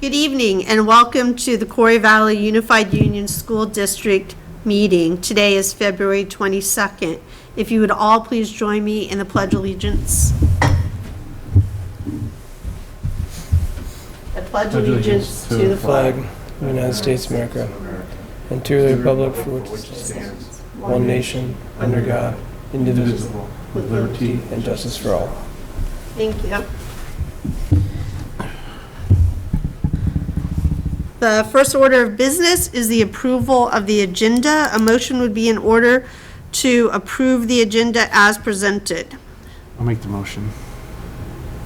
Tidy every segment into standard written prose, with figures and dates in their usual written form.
Good evening and welcome to the Quarry Valley Unified Union School District meeting. Today is February 22nd. If you would all please join me in the Pledge of Allegiance. I pledge allegiance to the flag of the United States of America and to the republic for which it stands, one nation, under God, indivisible, with liberty and justice for all. Thank you. The first order of business is the approval of the agenda. A motion would be in order to approve the agenda as presented. I'll make the motion.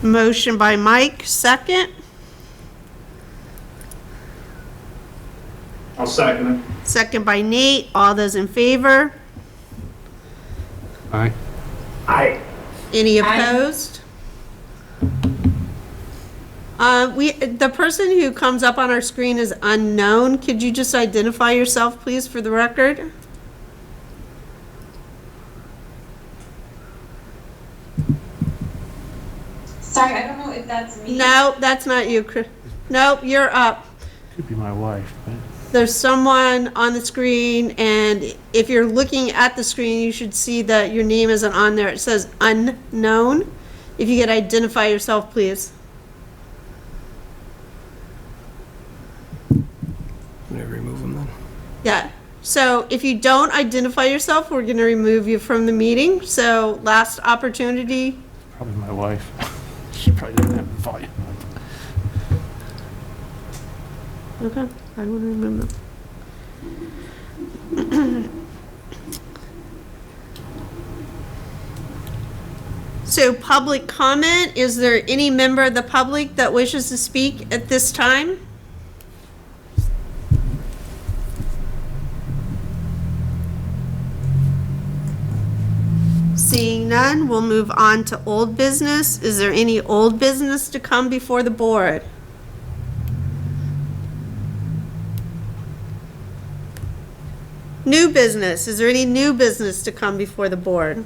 Motion by Mike, second. I'll second it. Second by Nate. All those in favor? Aye. Aye. Any opposed? The person who comes up on our screen is unknown. Could you just identify yourself, please, for the record? Sorry, I don't know if that's me. No, that's not you, Chris. No, you're up. Could be my wife, but There's someone on the screen, and if you're looking at the screen, you should see that your name isn't on there. It says unknown. If you could identify yourself, please. I'm going to remove them then. Yeah. So if you don't identify yourself, we're going to remove you from the meeting. So last opportunity. probably my wife. She probably doesn't have the volume. Okay, I don't remember. So public comment, is there any member of the public that wishes to speak at this time? Seeing none, we'll move on to old business. Is there any old business to come before the board? New business, is there any new business to come before the board?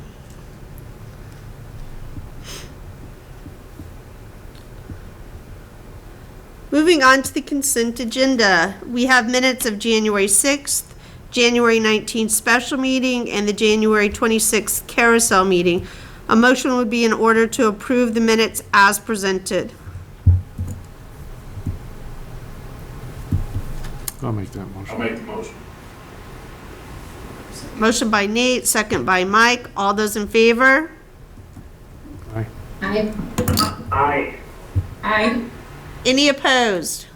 Moving on to the consent agenda, we have minutes of January 6th, January 19th special meeting, and the January 26th carousel meeting. A motion would be in order to approve the minutes as presented. I'll make that motion. I'll make the motion. Motion by Nate, second by Mike. All those in favor? Aye. Aye. Aye. Aye. Any opposed?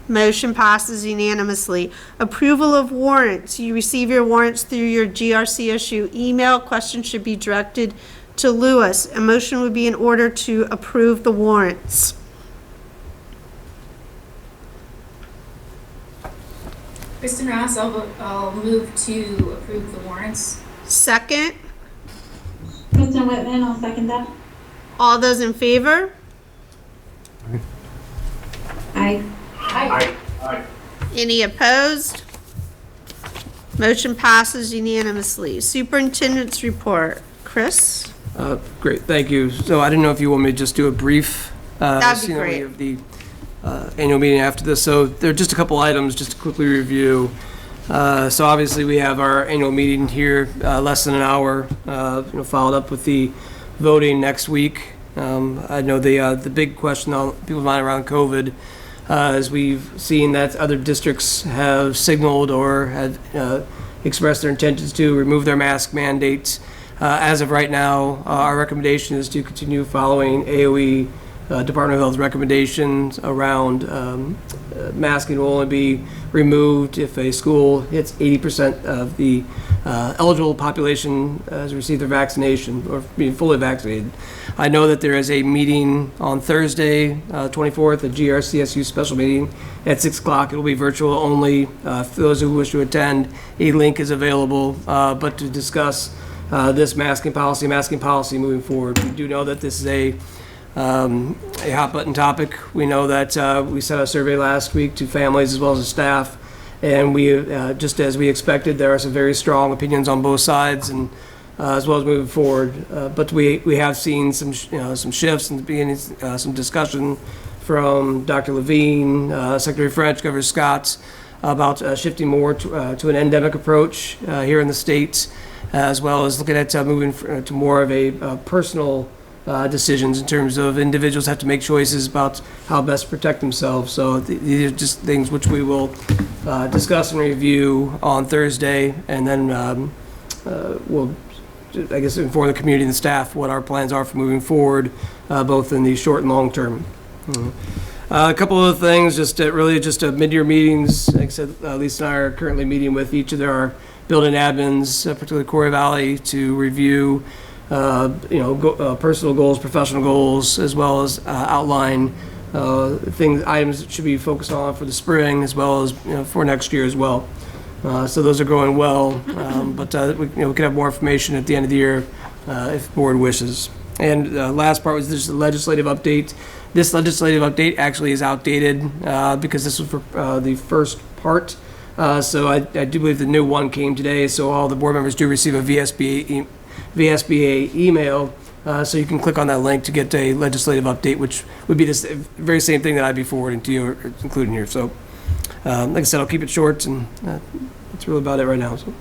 Motion passes unanimously. Approval of warrants. You receive your warrants through your GRCSU email. Questions should be directed to Lewis. A motion would be in order to approve the warrants. Kristen Ross, I'll move to approve the warrants. Second. Kristen Whitman, I'll second that. All those in favor? Aye. Aye. Aye. Any opposed? Motion passes unanimously. Superintendent's report. Chris? Great, thank you. So I didn't know if you want me to just do a brief That'd be summary great. of the annual meeting after this. So there are just a couple items just to quickly review. So obviously we have our annual meeting here, less than an hour, followed up with the voting next week. I know the big question on people's mind around COVID, as we've seen that other districts have signaled or have expressed their intentions to remove their mask mandates. As of right now, our recommendation is to continue following AOE Department of Health recommendations around masking will only be removed if a school hits 80% of the eligible population has received their vaccination or being fully vaccinated. I know that there is a meeting on Thursday, 24th, a GRCSU special meeting at 6 o'clock. It will be virtual only. For those who wish to attend, a link is available, but to discuss this masking policy moving forward. We do know that this is a hot button topic. We know that we sent a survey last week to families as well as the staff, and we just as we expected, there are some very strong opinions on both sides, and as well as moving forward. But we have seen some shifts and beginning some discussion from Dr. Levine, Secretary French, Governor Scott, about shifting more to an endemic approach here in the States, as well as looking at moving to more of a personal decisions in terms of individuals have to make choices about how best to protect themselves. So these are just things which we will discuss and review on Thursday, and then we'll, I guess, inform the community and the staff what our plans are for moving forward, both in the short and long term. A couple of things, just mid-year meetings. Like I said, Lisa and I are currently meeting with each of our building admins, particularly Quarry Valley, to review personal goals, professional goals, as well as outline items that should be focused on for the spring, as well as for next year as well. So those are going well, but we can have more information at the end of the year if the board wishes. And last part was just a legislative update. This legislative update actually is outdated because this was for the first part. So I do believe the new one came today, so all the board members do receive a VSBA email, so you can click on that link to get a legislative update, which would be this very same thing that I'd be forwarding to you, or including here. So, like I said, I'll keep it short, and that's really about it right now. So.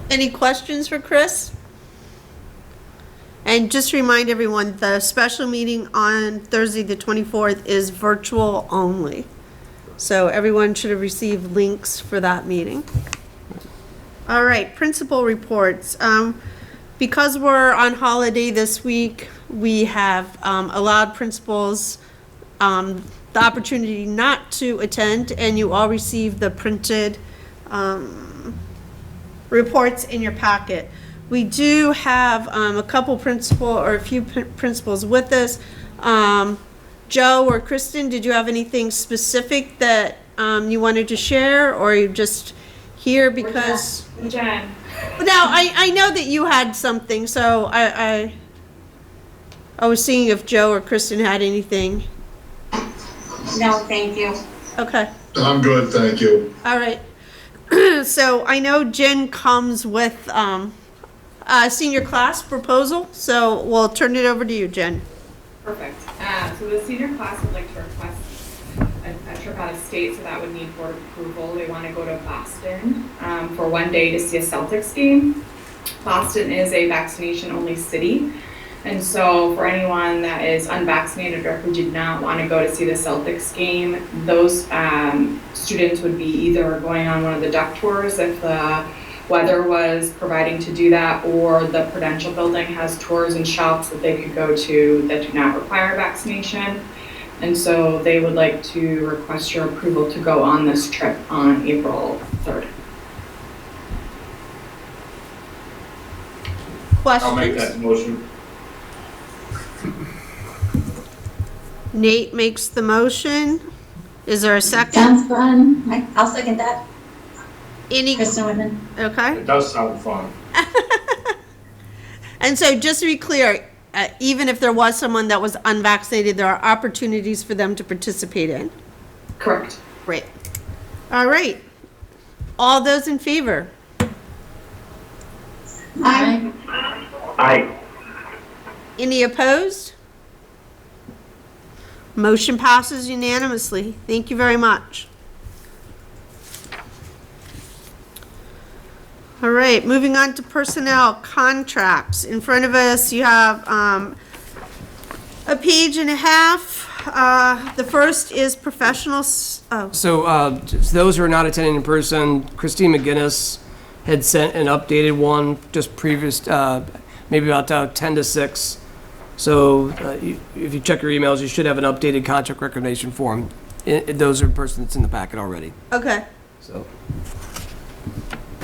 Any questions for Chris? And just remind everyone, the special meeting on Thursday, the 24th, is virtual only. So everyone should have received links for that meeting. All right, principal reports. Because we're on holiday this week, we have allowed principals the opportunity not to attend, and you all received the printed reports in your packet. We do have a couple a few principals with us. Joe or Kristen, did you have anything specific that you wanted to share, or are you just here because? Jen. Now, I know that you had something, so I was seeing if Joe or Kristen had anything. No, thank you. Okay. I'm good, thank you. All right. So I know Jen comes with a senior class proposal, so we'll turn it over to you, Jen. Perfect. So the senior class would like to request a trip out of state, so that would need board approval. They want to go to Boston for one day to see a Celtics game. Boston is a vaccination-only city, and so for anyone that is unvaccinated or who did not want to go to see the Celtics game, those students would be either going on one of the duck tours if the weather was providing to do that, or the Prudential building has tours and shops that they could go to that do not require vaccination. And so they would like to request your approval to go on this trip on April 3rd. Questions? I'll make that motion. Nate makes the motion. Is there a second? Sounds fun. I'll second that. Any, Kristen Whitman. okay. It does sound fun. And so just to be clear, even if there was someone that was unvaccinated, there are opportunities for them to participate in. Correct. Great. All right. All those in favor? Aye. Aye. Any opposed? Motion passes unanimously. Thank you very much. All right, moving on to personnel contracts. In front of us, you have a page and a half. The first is professionals. Oh, So just those who are not attending in person, Christine McGinnis had sent an updated one just previous, maybe about 10 to 6. So if you check your emails, you should have an updated contract recommendation form. Those are person that's in the packet already. okay. So,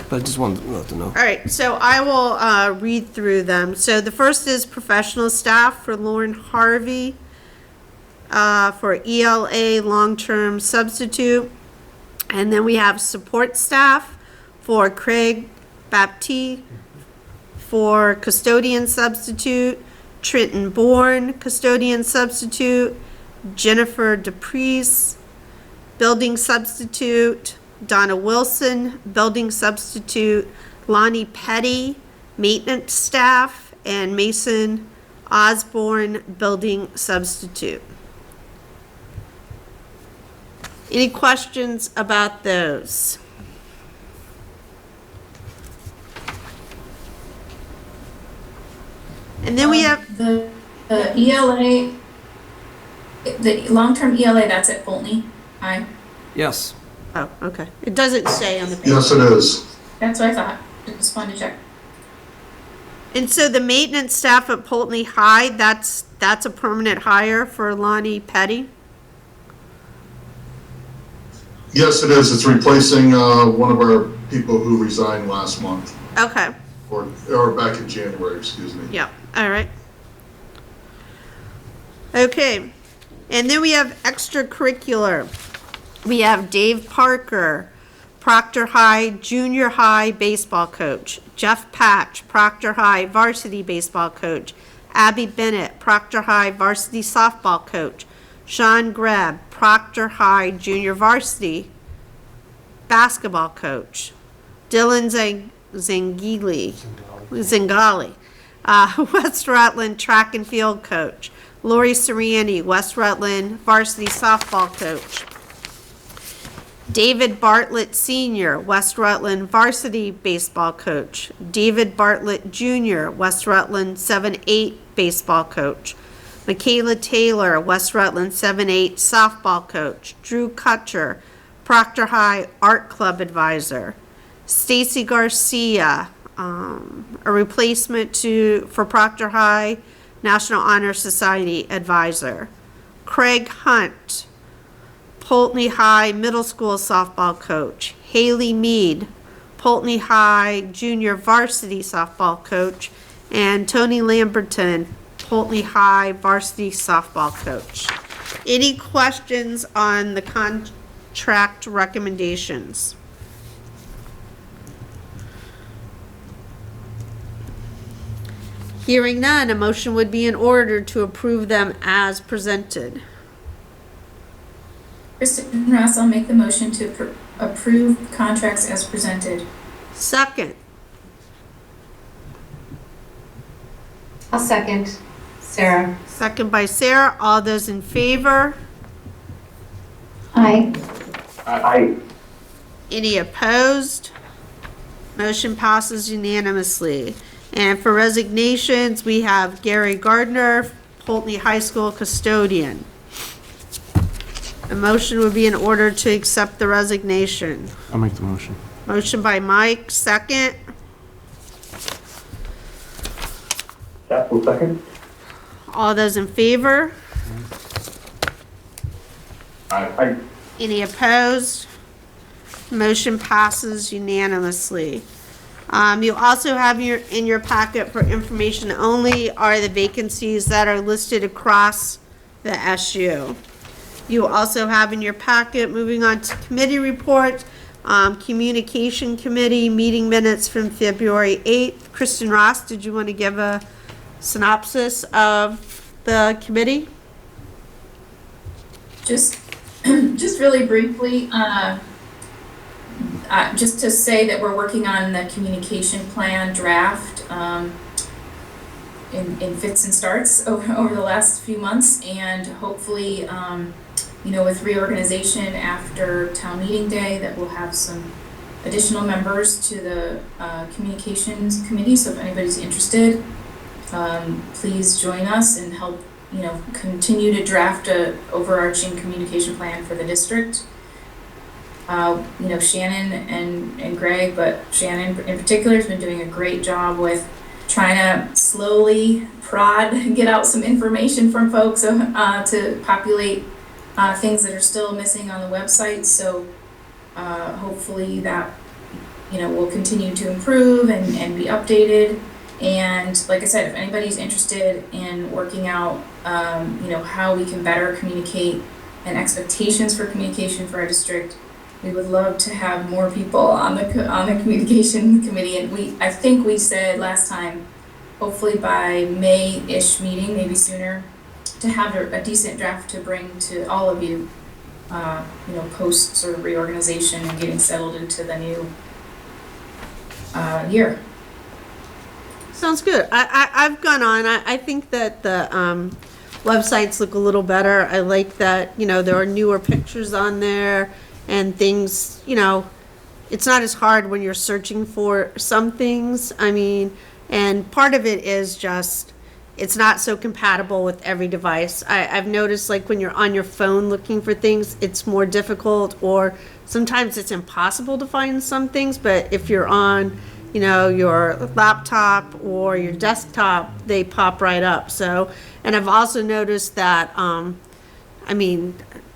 but I just wanted to let them know. All right, so I will read through them. So the first is professional staff for Lauren Harvey, for ELA long-term substitute. And then we have support staff for Craig Baptiste, for custodian substitute, Trenton Bourne, custodian substitute, Jennifer DePriest, building substitute, Donna Wilson, building substitute, Lonnie Petty, maintenance staff, and Mason Osborne, building substitute. Any questions about those? And then we have, The ELA, the long-term ELA, that's at Pulteney. Aye. Yes. oh, okay. It doesn't say on the page. Yes, it is. That's what I thought. Just wanted to check. And so the maintenance staff at Pulteney High, that's a permanent hire for Lonnie Petty? Yes, it is. It's replacing one of our people who resigned last month, Okay, or back in January, excuse me. yep, all right. Okay, and then we have extracurricular. We have Dave Parker, Proctor High Junior High baseball coach. Jeff Patch, Proctor High varsity baseball coach. Abby Bennett, Proctor High varsity softball coach. Sean Greb, Proctor High junior varsity basketball coach. Dylan Zingali, West Rutland track and field coach. Lori Siriani, West Rutland varsity softball coach. David Bartlett Sr., West Rutland varsity baseball coach. David Bartlett Jr., West Rutland 7-8 baseball coach. Michaela Taylor, West Rutland 7-8 softball coach. Drew Kutcher, Proctor High art club advisor. Stacy Garcia, a replacement for Proctor High National Honor Society advisor. Craig Hunt, Pulteney High middle school softball coach. Haley Mead, Pulteney High junior varsity softball coach. And Tony Lamberton, Pulteney High varsity softball coach. Any questions on the contract recommendations? Hearing none, a motion would be in order to approve them as presented. Kristen Ross, I'll make the motion to approve contracts as presented. Second, I'll second. Sarah. second by Sarah. All those in favor? Aye. Aye. Any opposed? Motion passes unanimously. And for resignations, we have Gary Gardner, Pulteney High School custodian. A motion would be in order to accept the resignation. I'll make the motion. Motion by Mike, second. Chapel second? All those in favor? Aye. Any opposed? Motion passes unanimously. You also have in your packet for information only are the vacancies that are listed across the SU. You also have in your packet, moving on to committee reports, Communication Committee meeting minutes from February 8th. Kristen Ross, did you want to give a synopsis of the committee? Just really briefly, just to say that we're working on the communication plan draft in fits and starts over the last few months, and hopefully, with reorganization after town meeting day, that we'll have some additional members to the communications committee. So if anybody's interested, please join us and help continue to draft a overarching communication plan for the district. Shannon and Greg, but Shannon in particular has been doing a great job with trying to slowly get out some information from folks to populate things that are still missing on the website. So hopefully that will continue to improve and be updated. And like I said, if anybody's interested in working out how we can better communicate and expectations for communication for our district, we would love to have more people on the communication committee. And I think we said last time, hopefully by May-ish meeting, maybe sooner, to have a decent draft to bring to all of you, post sort of reorganization and getting settled into the new year. Sounds good. I've gone on. I think that the websites look a little better. I like that, there are newer pictures on there and things, it's not as hard when you're searching for some things. I mean, and part of it is just, it's not so compatible with every device. I've noticed like when you're on your phone looking for things, it's more difficult, or sometimes it's impossible to find some things, but if you're on, your laptop or your desktop, they pop right up. So, and I've also noticed that,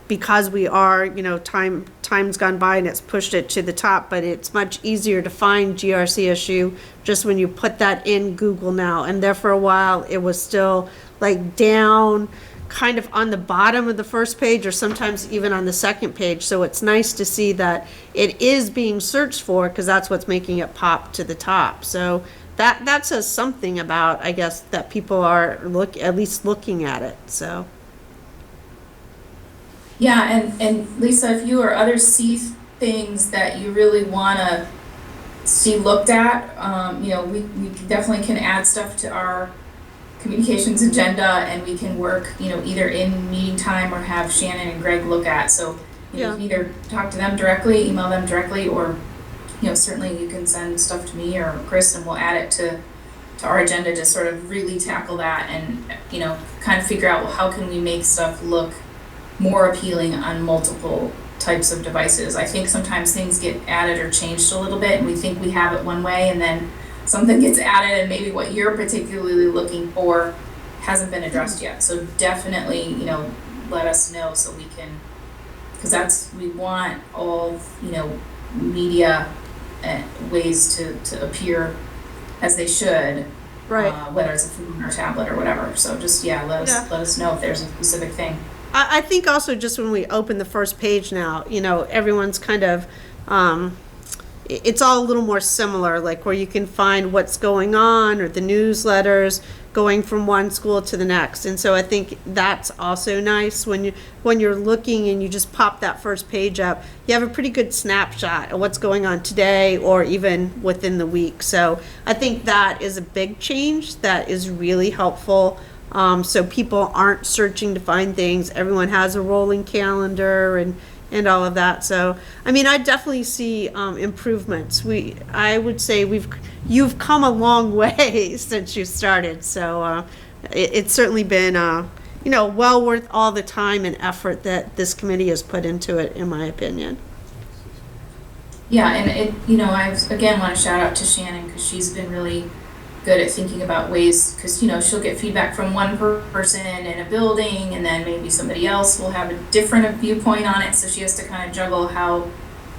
because we are, time's gone by and it's pushed it to the top, but it's much easier to find GRC issue just when you put that in Google now. And there for a while, it was still like down, kind of on the bottom of the first page, or sometimes even on the second page. So it's nice to see that it is being searched for, because that's what's making it pop to the top. So that says something about, I guess, that people are at least looking at it, so. Yeah, and Lisa, if you or others see things that you really wanna see looked at, we definitely can add stuff to our communications agenda, and we can work, either in meeting time or have Shannon and Greg look at. So you can either talk to them directly, email them directly, or certainly you can send stuff to me or Chris, and we'll add it to our agenda to sort of really tackle that, and kind of figure out, well, how can we make stuff look more appealing on multiple types of devices. I think sometimes things get added or changed a little bit, and we think we have it one way, and then something gets added, and maybe what you're particularly looking for hasn't been addressed yet. So definitely, let us know so we can, because we want all, media ways to appear as they should, Right. Whether it's a phone or tablet or whatever. So just, let us know if there's a specific thing. I think also just when we open the first page now, everyone's kind of, it's all a little more similar, like where you can find what's going on, or the newsletters going from one school to the next. And so I think that's also nice when you're looking and you just pop that first page up, you have a pretty good snapshot of what's going on today or even within the week. So I think that is a big change that is really helpful. So people aren't searching to find things. Everyone has a rolling calendar and all of that. So, I definitely see improvements. I would say you've come a long way since you started. So it's certainly been, well worth all the time and effort that this committee has put into it, in my opinion. Yeah, and I again want to shout out to Shannon, because she's been really good at thinking about ways, because she'll get feedback from one person in a building, and then maybe somebody else will have a different viewpoint on it, so she has to kind of juggle how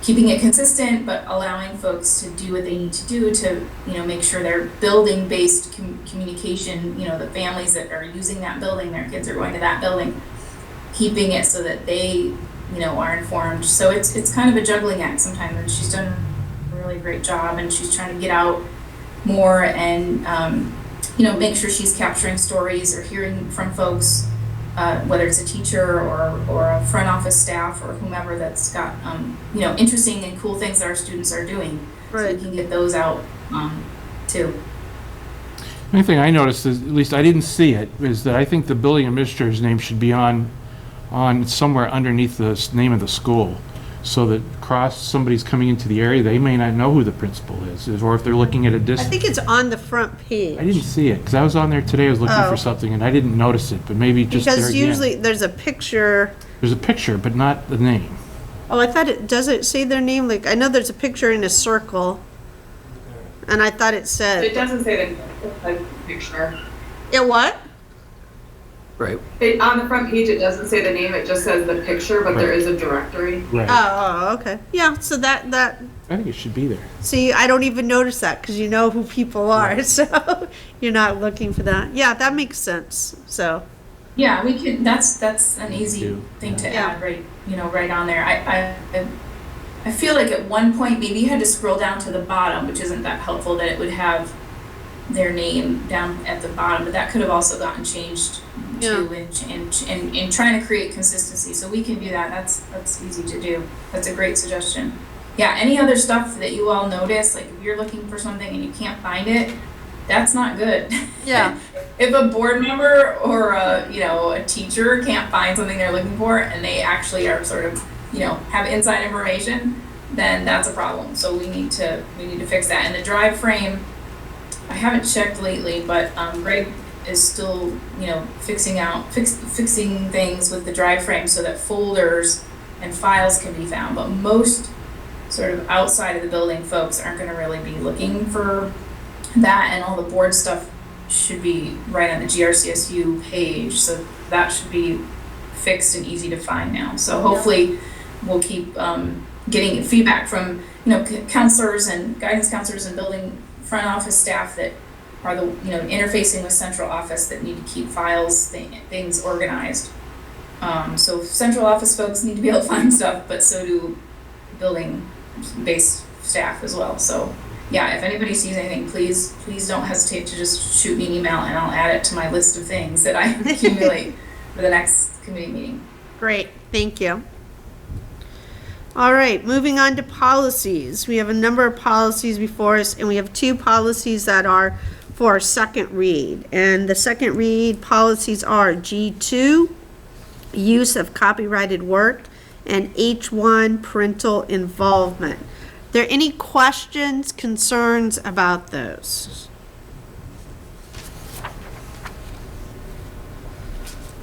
keeping it consistent but allowing folks to do what they need to do to make sure they're building based communication, the families that are using that building, their kids are going to that building, keeping it so that they are informed. So it's kind of a juggling act sometimes, and she's done a really great job, and she's trying to get out more and make sure she's capturing stories or hearing from folks, whether it's a teacher or a front office staff or whomever that's got interesting and cool things that our students are doing. Right. So we can get those out too. The only thing I noticed is, at least I didn't see it, is that I think the building administrator's name should be on somewhere underneath the name of the school, so that somebody's coming into the area, they may not know who the principal is, or if they're looking at a I distance. think it's on the front page. I didn't see it, because I was on there today, I was looking Oh. for something, and I didn't notice it, but maybe just there Because again. usually there's a picture. There's a picture, but not the name. Oh, I thought does it say their name? Like, I know there's a picture in a circle, and I thought it It said, doesn't say the picture. it what? Right. On the front page, it doesn't say the name, it just says the picture, but there is a directory. Right. Oh, okay. Yeah, so that, I think it should be there. see, I don't even notice that, because you know who people are, so you're not looking for that. Yeah, that makes sense, so. Yeah, we can. That's an easy do. thing to Yeah. add, right? Right on there. I feel like at one point maybe you had to scroll down to the bottom, which isn't that helpful, that it would have their name down at the bottom, but that could have also gotten changed too, in trying to create consistency. So we can do that. That's easy to do. That's a great suggestion. Yeah. Any other stuff that you all notice, like if you're looking for something and you can't find it, that's not good. Yeah. if a board member or a teacher can't find something they're looking for and they actually are sort of, have inside information, then that's a problem. So we need to fix that. And the drive frame, I haven't checked lately, but Greg is still, fixing things with the drive frame so that folders and files can be found. But most sort of outside of the building folks aren't going to really be looking for that, and all the board stuff should be right on the GRCSU page. So that should be fixed and easy to find now. So hopefully we'll keep getting feedback from counselors and guidance counselors and building front office staff that are the interfacing with central office that need to keep files things organized. So central office folks need to be able to find stuff, but so do building based staff as well. So yeah, if anybody sees anything, please don't hesitate to just shoot me an email and I'll add it to my list of things that I accumulate for the next committee meeting. Great, thank you. All right, moving on to policies. We have a number of policies before us, and we have 2 policies that are for second read. And the second read policies are G2, use of copyrighted work, and H1, parental involvement. Are there any questions, concerns about those?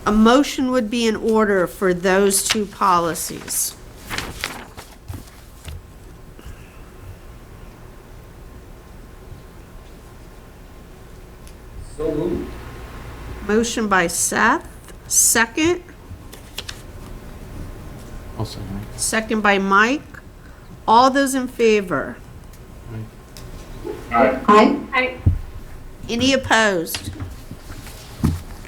A motion would be in order for those 2 policies. So moved. Motion by Seth, second. I'll second it. Second by Mike. All those in favor? Aye. Any opposed?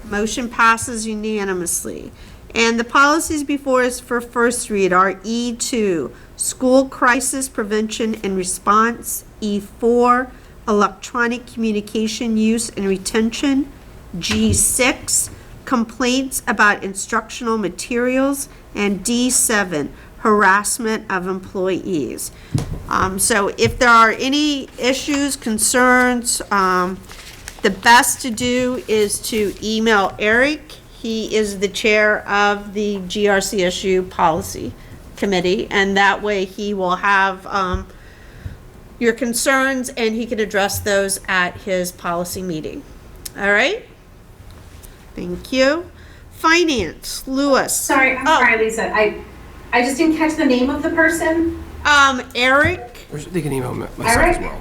Motion passes unanimously. And the policies before us for first read are E2, school crisis prevention and response, E4, electronic communication use and retention, G6, complaints about instructional materials, and D7, harassment of employees. So if there are any issues, concerns, the best to do is to email Eric. He is the chair of the GRCSU Policy Committee, and that way he will have your concerns and he can address those at his policy meeting. All right? Thank you. Finance, Lewis. Sorry, I'm sorry, Lisa. I just didn't catch the name of the person. Eric. They can email myself Eric? as well.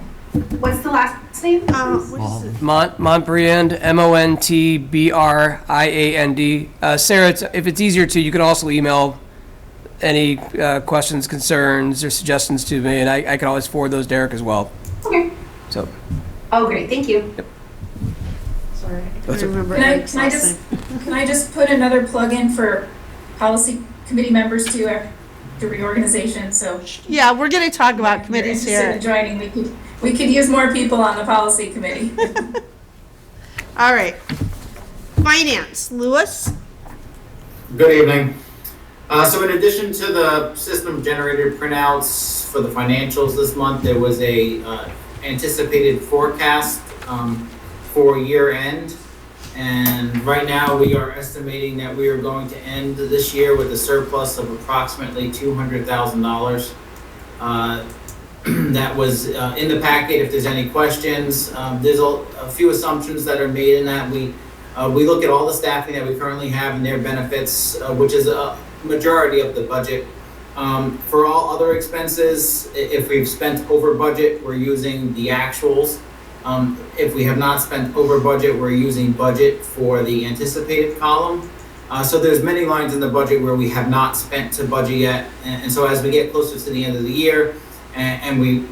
What's the last name? What is it? Montbriand, Montbriand. Sarah, if it's easier to, you can also email any questions, concerns, or suggestions to me, and I can always forward those to Eric as well. Okay. So, Oh, great, thank you. Sorry, I That's can't okay. remember Can Eric's I last can I just put another plug in for policy committee members too after reorganization? So name. Yeah, we're gonna talk about if you're committees interested here. in joining, we could use more people on the policy committee. All right. Finance, Lewis. Good evening. So in addition to the system generated printouts for the financials this month, there was a anticipated forecast for year end. And right now we are estimating that we are going to end this year with a surplus of approximately $200,000. That was in the packet. If there's any questions, there's a few assumptions that are made in that. We look at all the staffing that we currently have and their benefits, which is a majority of the budget. For all other expenses, if we've spent over budget, we're using the actuals. If we have not spent over budget, we're using budget for the anticipated column. So there's many lines in the budget where we have not spent to budget yet. And so as we get closer to the end of the year and we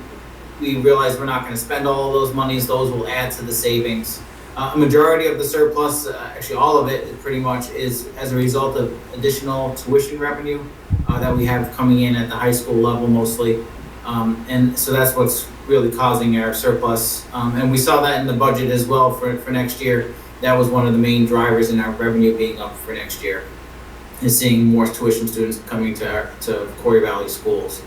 realize we're not going to spend all of those monies, those will add to the savings. A majority of the surplus, actually all of it pretty much, is as a result of additional tuition revenue that we have coming in at the high school level mostly. And so that's what's really causing our surplus. And we saw that in the budget as well for next year. That was one of the main drivers in our revenue being up for next year, is seeing more tuition students coming to Quarry Valley schools.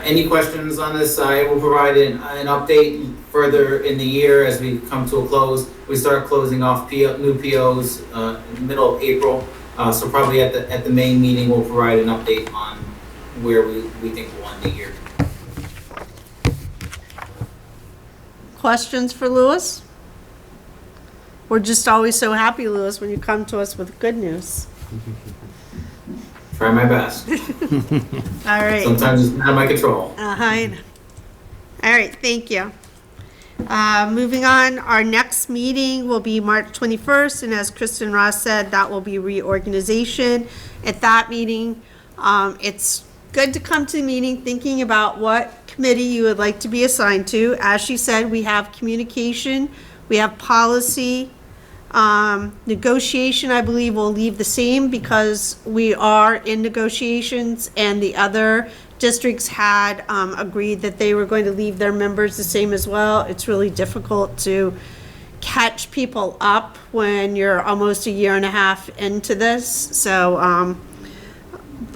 Any questions on this? I will provide an update further in the year as we come to a close. We start closing off new POs in the middle of April. So probably at the main meeting, we'll provide an update on where we think we'll end the year. Questions for Louis? We're just always so happy, Louis, when you come to us with good news. Try my best. All right. Sometimes it's out of my control. All right, thank you. Moving on, our next meeting will be March 21st, and as Kristen Ross said, that will be reorganization. At that meeting, it's good to come to the meeting thinking about what committee you would like to be assigned to. As she said, we have communication, we have policy, negotiation, I believe, will leave the same because we are in negotiations, and the other districts had agreed that they were going to leave their members the same as well. It's really difficult to catch people up when you're almost a year and a half into this. So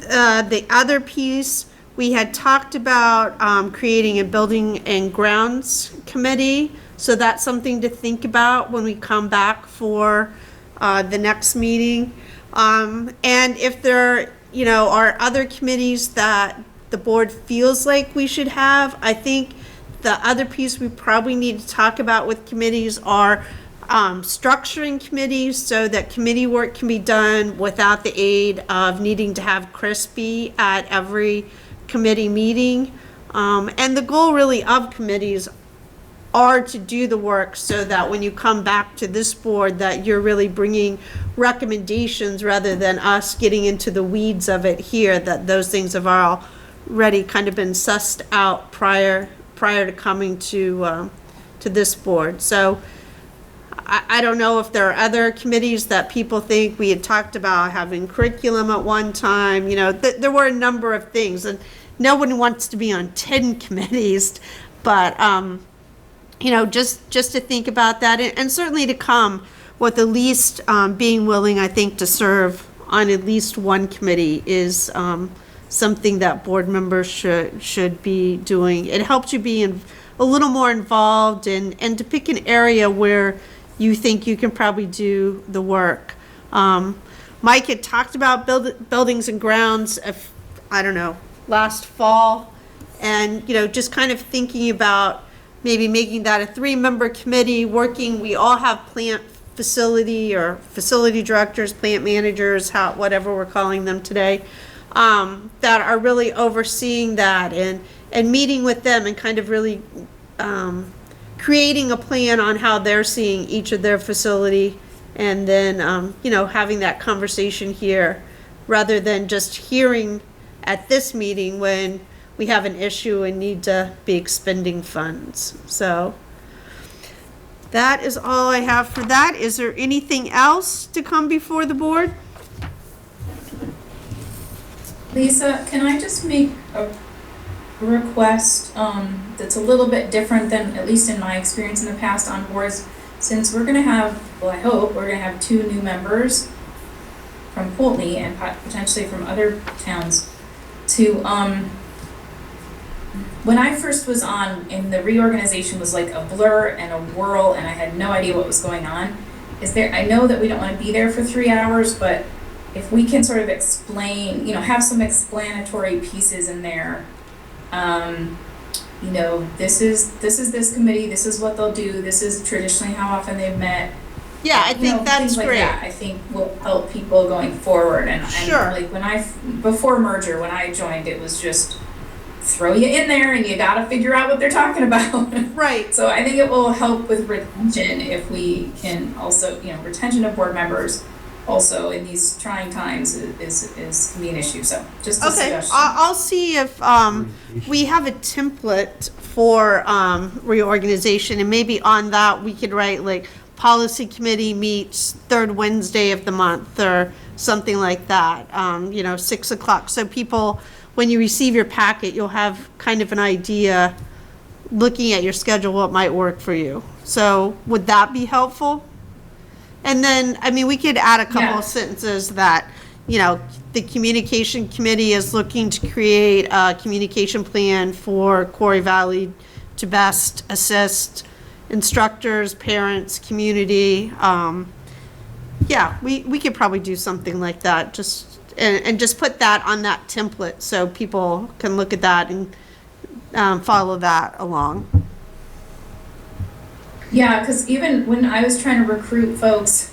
the other piece, we had talked about creating a building and grounds committee. So that's something to think about when we come back for the next meeting. And if there, are other committees that the board feels like we should have, I think the other piece we probably need to talk about with committees are structuring committees so that committee work can be done without the aid of needing to have Chris be at every committee meeting. And the goal really of committees are to do the work so that when you come back to this board that you're really bringing recommendations rather than us getting into the weeds of it here, that those things have already kind of been sussed out prior to coming to this board. So I don't know if there are other committees that people think. We had talked about having curriculum at one time, there were a number of things, and no one wants to be on 10 committees, but just to think about that, and certainly to come with at least being willing, I think, to serve on at least one committee is something that board members should be doing. It helps you be a little more involved and to pick an area where you think you can probably do the work. Mike had talked about buildings and grounds, last fall, and, just kind of thinking about maybe making that a 3-member committee working. We all have plant facility or facility directors, plant managers, whatever we're calling them today, that are really overseeing that and meeting with them and kind of really creating a plan on how they're seeing each of their facility, and then, having that conversation here rather than just hearing at this meeting when we have an issue and need to be expending funds. So that is all I have for that. Is there anything else to come before the board? Lisa, can I just make a request that's a little bit different than, at least in my experience in the past on boards, since we're gonna have, well, I hope, we're gonna have 2 new members from Poultney and potentially from other towns to, when I first was on, and the reorganization was like a blur and a whirl, and I had no idea what was going on. I know that we don't want to be there for 3 hours, but if we can sort of explain, have some explanatory pieces in there. This is this committee, this is what they'll do, this is traditionally how often they've met. Yeah, I think that's things like great. that, I think will help people going forward. And Sure. Like before merger, when I joined, it was just throw you in there and you gotta figure out what they're talking about. Right. So I think it will help with retention if we can also, retention of board members also in these trying times is can be an issue. So just a Okay, suggestion. I'll see if we have a template for reorganization, and maybe on that we could write like policy committee meets 3rd Wednesday of the month or something like that, 6 o'clock. So people, when you receive your packet, you'll have kind of an idea, looking at your schedule, what might work for you. So would that be helpful? And then, we could add a couple of sentences that, the communication committee is looking to create a communication plan for Quarry Valley to best assist instructors, parents, community. Yeah, we could probably do something like that, and just put that on that template so people can look at that and follow that along. Yeah, because even when I was trying to recruit folks,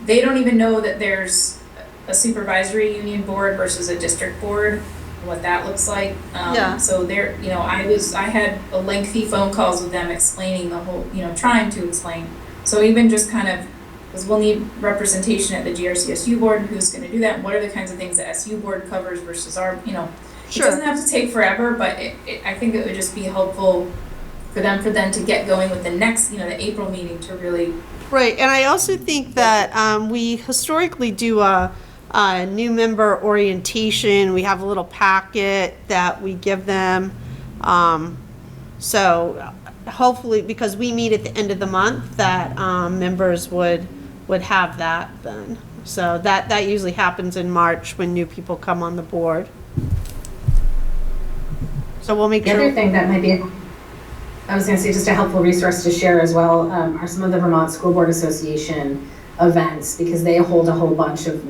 they don't even know that there's a supervisory union board versus a district board, what that looks like. Yeah. So there, I had a lengthy phone calls with them explaining the whole, trying to explain. So even just kind of, because we'll need representation at the GRCSU board, and who's going to do that, and what are the kinds of things the SU board covers versus our, It doesn't have to take forever, but I think it would just be helpful for them to get going with the next, the April meeting to really. Right, and I also think that we historically do a new member orientation. We have a little packet that we give them. So hopefully, because we meet at the end of the month, that members would have that then. So that usually happens in March when new people come on the board. So we'll make The sure. other thing that might be, I was going to say, just a helpful resource to share as well, are some of the Vermont School Board Association events, because they hold a whole bunch of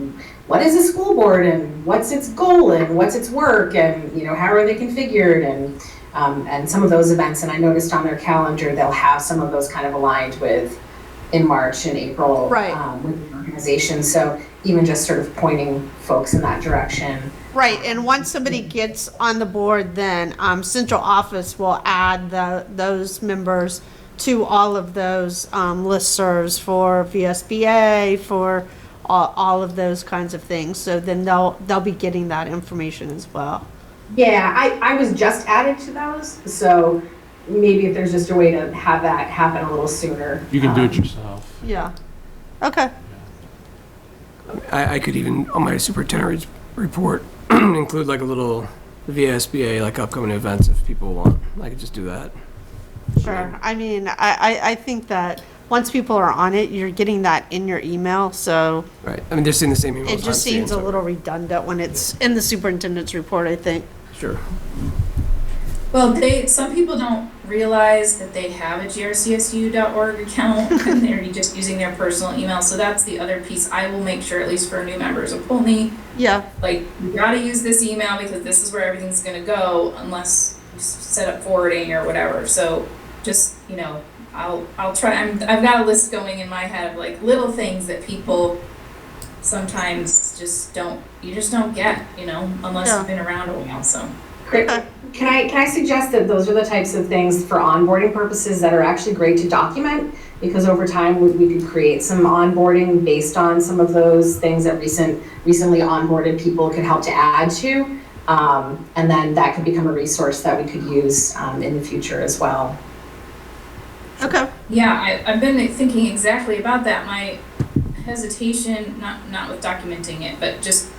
what is a school board and what's its goal and what's its work and how are they configured and some of those events. And I noticed on their calendar they'll have some of those kind of aligned with in March and April, Right. With the organization. So even just sort of pointing folks in that direction. Right, and once somebody gets on the board, then central office will add those members to all of those listservs for VSBA, for all of those kinds of things. So then they'll be getting that information as well. Yeah, I was just added to those, so maybe if there's just a way to have that happen a little sooner. You can do it yourself. Yeah. Okay. I could even, on my superintendent report, include like a little VSBA, like upcoming events if people want. I could just do that. Sure. I mean, I think that once people are on it, you're getting that in your email, so Right. I mean, they're seeing the same emails. it just I'm seeing, seems a so- little redundant when it's in the superintendent's report, I think. Sure. Well, some people don't realize that they have a grcsu.org account and they're just using their personal email. So that's the other piece I will make sure, at least for new members of Pulteney, Yeah. like, you gotta use this email because this is where everything's gonna go unless you set up forwarding or whatever. So just, I'll try, I've got a list going in my head of like little things that people sometimes just don't get, unless Yeah. you've been around a while, so. Great. Can I suggest that those are the types of things for onboarding purposes that are actually great to document? Because over time, we could create some onboarding based on some of those things that recently onboarded people could help to add to. And then that could become a resource that we could use in the future as well. Okay. Yeah, I've been thinking exactly about that. My hesitation, not with documenting it, but just,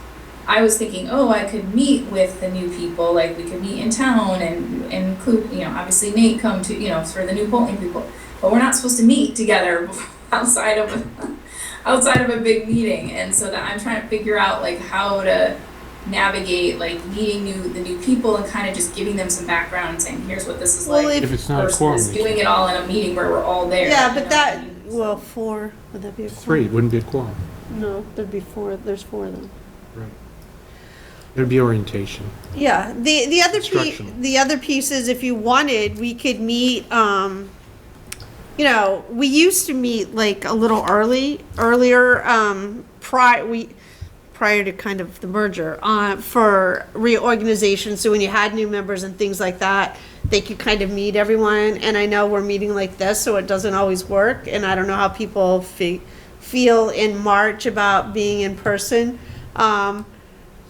I was thinking, I could meet with the new people, like we could meet in town and include, obviously Nate come to, for the new polling people, but we're not supposed to meet together outside of a big meeting. And so that I'm trying to figure out like how to navigate like meeting the new people and kind of just giving them some background and saying, here's what this is Well, like. If it's not a quorum, Versus doing it all in a meeting where we're all there. Yeah, you but know that, what I mean? well, 4, would that be a 4? 3, it wouldn't be a quorum. No, there'd be 4, there's 4 of them. Right. There'd be orientation. Yeah, the other Instructional. the other piece is if you wanted, we could meet, we used to meet like a little earlier, prior to kind of the merger, for reorganization. So when you had new members and things like that, they could kind of meet everyone. And I know we're meeting like this, so it doesn't always work. And I don't know how people feel in March about being in person.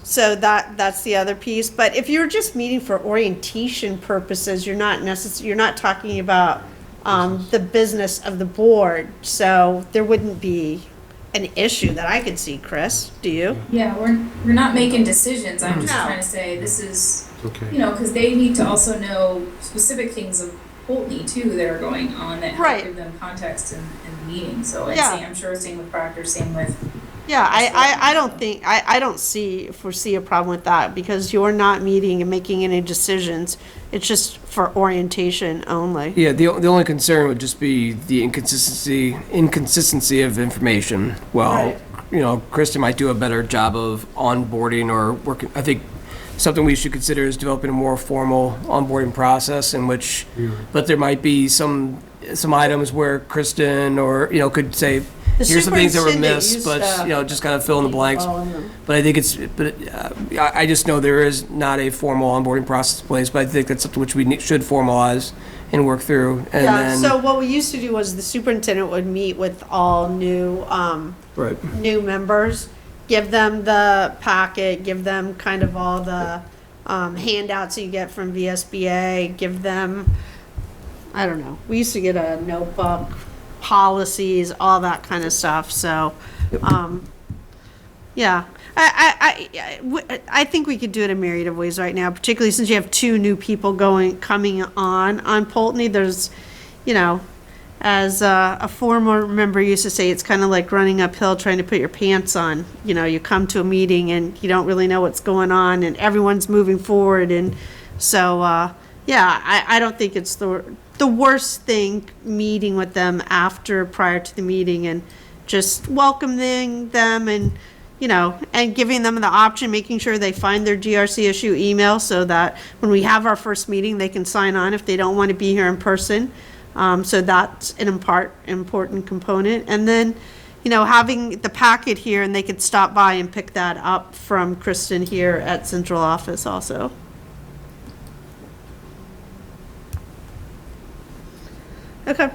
So that's the other piece. But if you're just meeting for orientation purposes, you're not talking about the business of the board. So there wouldn't be an issue that I could see, Chris. Do you? Yeah, we're not making decisions. I'm just No. trying to say this is, Okay. because they need to also know specific things of Pulteney too that are going on that help Right. give them context in the meeting. So Yeah. I'm sure same with Proctor, same with Yeah, I don't think, I don't foresee a problem with that, because you're not meeting and making any decisions. It's just for orientation only. Yeah, the only concern would just be the inconsistency of information. Well, Right. you know, Kristen might do a better job of onboarding or working. I think something we should consider is developing a more formal onboarding process in which, but there might be some items where Kristen or, you know, could say, The here's some things that were superintendent missed, used but, to you know, just kind of fill in the blanks. follow them. But I think I just know there is not a formal onboarding process in place, but I think that's something which we should formalize and work through. And Yeah, then, so what we used to do was the superintendent would meet with all new, right. new members, give them the packet, give them kind of all the handouts you get from VSBA, give them, I don't know, we used to get a notebook, policies, all that kind of stuff, so, yeah. I think we could do it a myriad of ways right now, particularly since you have two new people coming on Pulteney. There's, you know, as a former member used to say, it's kind of like running uphill trying to put your pants on. You know, you come to a meeting and you don't really know what's going on, and everyone's moving forward, and so yeah, I don't think it's the worst thing meeting with them prior to the meeting and just welcoming them and, you know, and giving them the option, making sure they find their GRC issue email so that when we have our first meeting, they can sign on if they don't want to be here in person. So that's an important component. And then, you know, having the packet here and they could stop by and pick that up from Kristen here at central office also. Okay.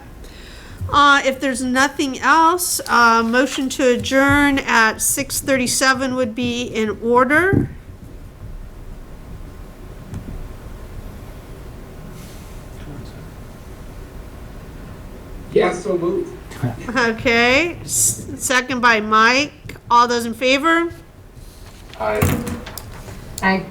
If there's nothing else, motion to adjourn at 6:37 would be in order. Yes, so moved. Okay, second by Mike. All those in favor? Aye. Aye.